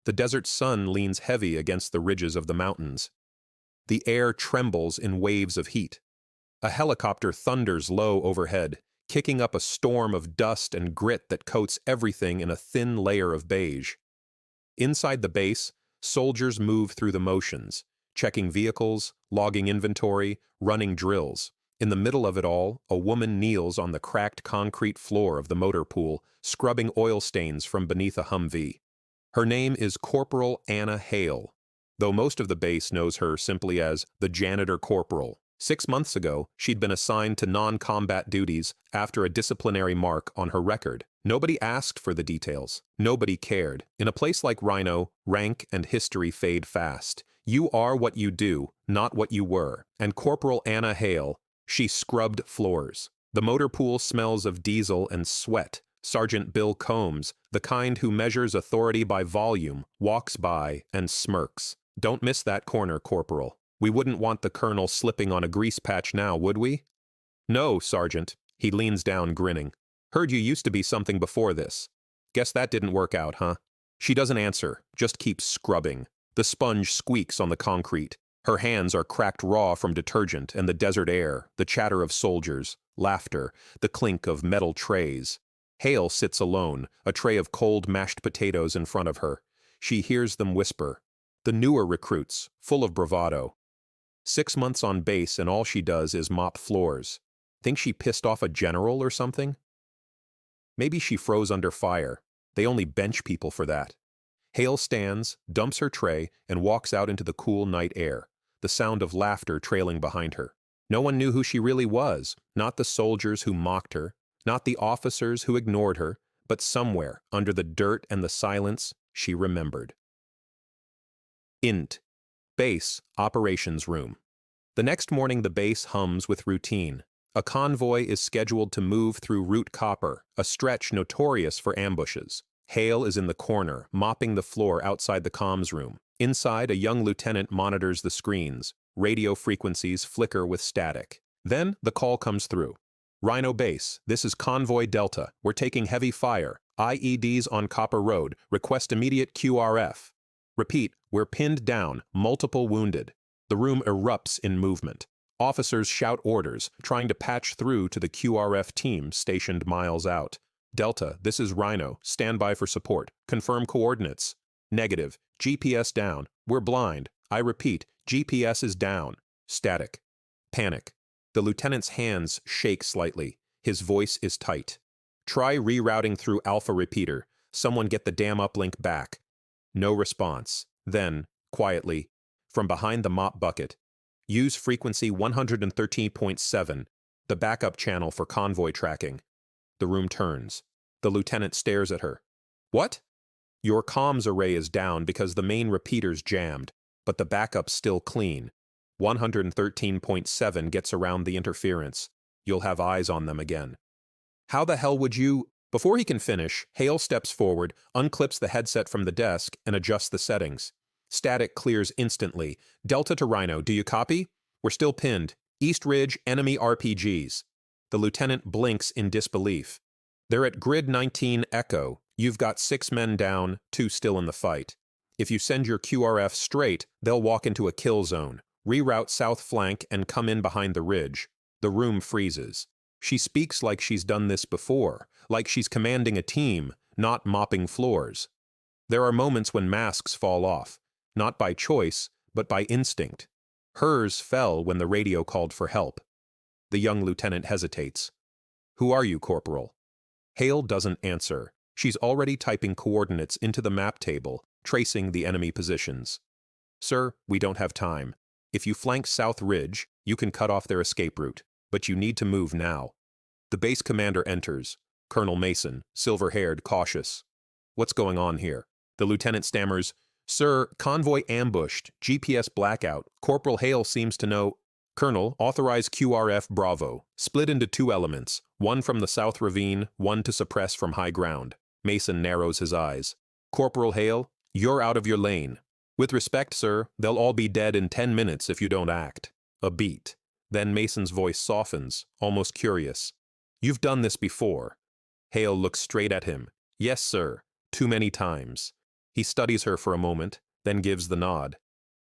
The desert sun leans heavy against the ridges of the mountains. The air trembles in waves of heat. A helicopter thunders low overhead, kicking up a storm of dust and grit that coats everything in a thin layer of beige. Inside the base, soldiers move through the motions, checking vehicles, logging inventory, running drills. In the middle of it all, a woman kneels on the cracked concrete floor of the motor pool, scrubbing oil stains from beneath a Humvee. Her name is Corporal Anna Hale, though most of the base knows her simply as the Janitor Corporal. 6 months ago, she'd been assigned to non-combat duties after a disciplinary mark on her record. Nobody asked for the details. Nobody cared. In a place like Rhino, rank and history fade fast. You are what you do, not what you were. And Corporal Anna Hale, she scrubbed floors. The motor pool smells of diesel and sweat. Sergeant Bill Combs, the kind who measures authority by volume, walks by and smirks. Don't miss that corner, Corporal. We wouldn't want the colonel slipping on a grease patch now, would we? No, Sergeant. He leans down, grinning. Heard you used to be something before this. Guess that didn't work out, huh? She doesn't answer, just keeps scrubbing. The sponge squeaks on the concrete. Her hands are cracked raw from detergent and the desert air, the chatter of soldiers, laughter, the clink of metal trays. Hale sits alone, a tray of cold mashed potatoes in front of her. She hears them whisper. The newer recruits, full of bravado. 6 months on base and all she does is mop floors. Think she pissed off a general or something? Maybe she froze under fire. They only bench people for that. Hale stands, dumps her tray, and walks out into the cool night air, the sound of laughter trailing behind her. No one knew who she really was, not the soldiers who mocked her, not the officers who ignored her, but somewhere, under the dirt and the silence, she remembered. INT. Base Operations Room. The next morning the base hums with routine. A convoy is scheduled to move through Route Copper, a stretch notorious for ambushes. Hale is in the corner, mopping the floor outside the comms room. Inside, a young lieutenant monitors the screens. Radio frequencies flicker with static. Then, the call comes through. Rhino Base, this is Convoy Delta. We're taking heavy fire. IEDs on Copper Road. Request immediate QRF. Repeat, we're pinned down, multiple wounded. The room erupts in movement. Officers shout orders, trying to patch through to the QRF team stationed miles out. Delta, this is Rhino. Stand by for support. Confirm coordinates. Negative. GPS down. We're blind. I repeat, GPS is down. Static. Panic. The lieutenant's hands shake slightly. His voice is tight. Try rerouting through Alpha Repeater. Someone get the damn uplink back. No response. Then, quietly, from behind the mop bucket, use frequency 113.7, the backup channel for convoy tracking. The room turns. The lieutenant stares at her. What? Your comms array is down because the main repeater's jammed, but the backup's still clean. 113.7 gets around the interference. You'll have eyes on them again. How the hell would you... Before he can finish, Hale steps forward, unclips the headset from the desk, and adjusts the settings. Static clears instantly. Delta to Rhino, do you copy? We're still pinned. East Ridge, enemy RPGs. The lieutenant blinks in disbelief. They're at Grid 19 Echo. You've got 6 men down, 2 still in the fight. If you send your QRF straight, they'll walk into a kill zone. Reroute south flank and come in behind the ridge. The room freezes. She speaks like she's done this before, like she's commanding a team, not mopping floors. There are moments when masks fall off, not by choice, but by instinct. Hers fell when the radio called for help. The young lieutenant hesitates. Who are you, Corporal? Hale doesn't answer. She's already typing coordinates into the map table, tracing the enemy positions. Sir, we don't have time. If you flank South Ridge, you can cut off their escape route, but you need to move now. The base commander enters. Colonel Mason, silver-haired, cautious. What's going on here? The lieutenant stammers, Sir, convoy ambushed, GPS blackout. Corporal Hale seems to know. Colonel, authorize QRF Bravo. Split into 2 elements, one from the South Ravine, one to suppress from high ground. Mason narrows his eyes. Corporal Hale, you're out of your lane. With respect, sir, they'll all be dead in 10 minutes if you don't act. A beat. Then Mason's voice softens, almost curious. You've done this before. Hale looks straight at him. Yes, sir. Too many times. He studies her for a moment, then gives the nod.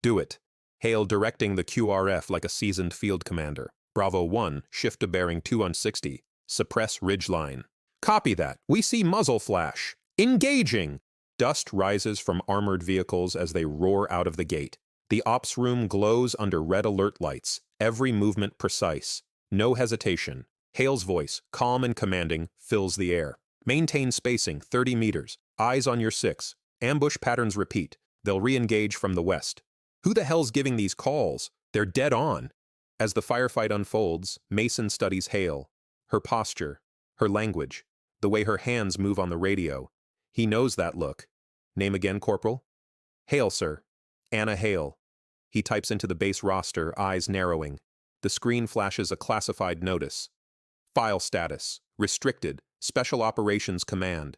Do it. Hale directing the QRF like a seasoned field commander. Bravo 1, shift to bearing 2 on 60. Suppress ridgeline. Copy that. We see muzzle flash. Engaging! Dust rises from armored vehicles as they roar out of the gate. The ops room glows under red alert lights, every movement precise. No hesitation. Hale's voice, calm and commanding, fills the air. Maintain spacing, 30 meters. Eyes on your 6. Ambush patterns repeat. They'll re-engage from the west. Who the hell's giving these calls? They're dead on. As the firefight unfolds, Mason studies Hale. Her posture, her language, the way her hands move on the radio. He knows that look. Name again, Corporal? Hale, sir. Anna Hale. He types into the base roster, eyes narrowing. The screen flashes a classified notice. File status. Restricted. Special Operations Command.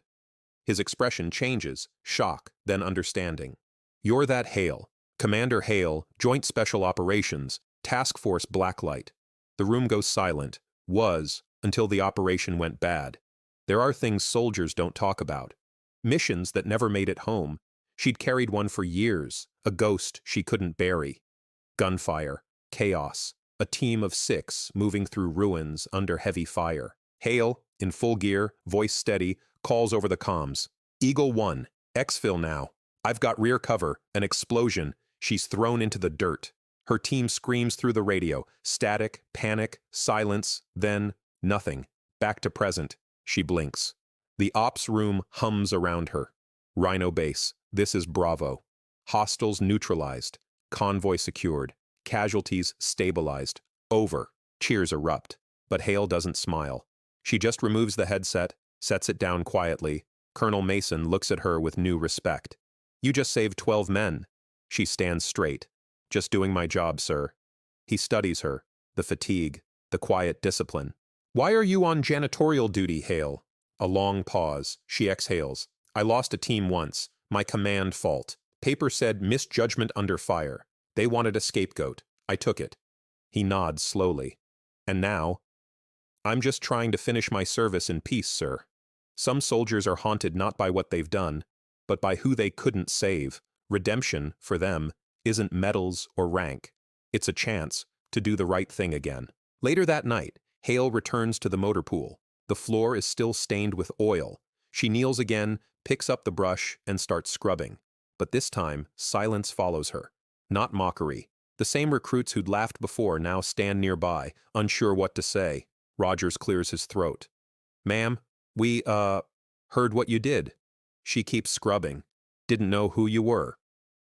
His expression changes, shock, then understanding. You're that Hale. Commander Hale, Joint Special Operations, Task Force Blacklight. The room goes silent. Was, until the operation went bad. There are things soldiers don't talk about. Missions that never made it home. She'd carried one for years, a ghost she couldn't bury. Gunfire, chaos, a team of 6 moving through ruins under heavy fire. Hale, in full gear, voice steady, calls over the comms. Eagle 1, exfil now. I've got rear cover, an explosion. She's thrown into the dirt. Her team screams through the radio. Static, panic, silence, then nothing. Back to present. She blinks. The ops room hums around her. Rhino base. This is Bravo. Hostiles neutralized. Convoy secured. Casualties stabilized. Over. Cheers erupt. But Hale doesn't smile. She just removes the headset, sets it down quietly. Colonel Mason looks at her with new respect. You just saved 12 men. She stands straight. Just doing my job, sir. He studies her. The fatigue. The quiet discipline. Why are you on janitorial duty, Hale? A long pause. She exhales. I lost a team once. My command fault. Paper said misjudgment under fire. They wanted a scapegoat. I took it. He nods slowly. And now? I'm just trying to finish my service in peace, sir. Some soldiers are haunted not by what they've done, but by who they couldn't save. Redemption, for them, isn't medals or rank. It's a chance to do the right thing again. Later that night, Hale returns to the motor pool. The floor is still stained with oil. She kneels again, picks up the brush, and starts scrubbing. But this time, silence follows her. Not mockery. The same recruits who'd laughed before now stand nearby, unsure what to say. Rogers clears his throat. Ma'am, we, heard what you did. She keeps scrubbing. Didn't know who you were.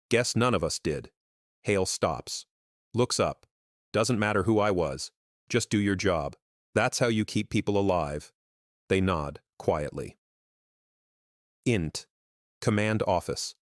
Guess none of us did. Hale stops. Looks up. Doesn't matter who I was. Just do your job. That's how you keep people alive. They nod, quietly. Int. Command Office.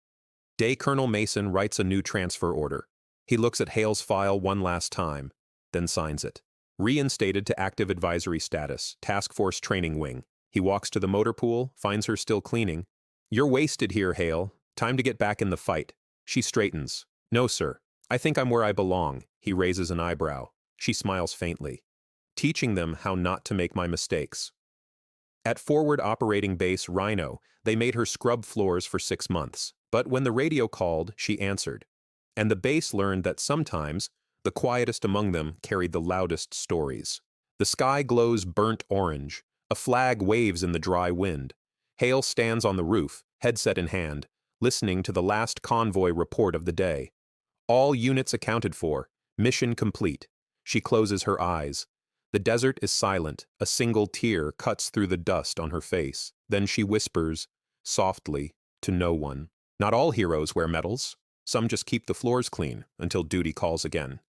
Day Colonel Mason writes a new transfer order. He looks at Hale's file one last time, then signs it. Reinstated to active advisory status, Task Force Training Wing. He walks to the motor pool, finds her still cleaning. You're wasted here, Hale. Time to get back in the fight. She straightens. No, sir. I think I'm where I belong. He raises an eyebrow. She smiles faintly. Teaching them how not to make my mistakes. At Forward Operating Base Rhino, they made her scrub floors for 6 months. But when the radio called, she answered. And the base learned that sometimes the quietest among them carried the loudest stories. The sky glows burnt orange. A flag waves in the dry wind. Hale stands on the roof, headset in hand, listening to the last convoy report of the day. All units accounted for. Mission complete. She closes her eyes. The desert is silent. A single tear cuts through the dust on her face. Then she whispers, softly, to no one. Not all heroes wear medals. Some just keep the floors clean until duty calls again.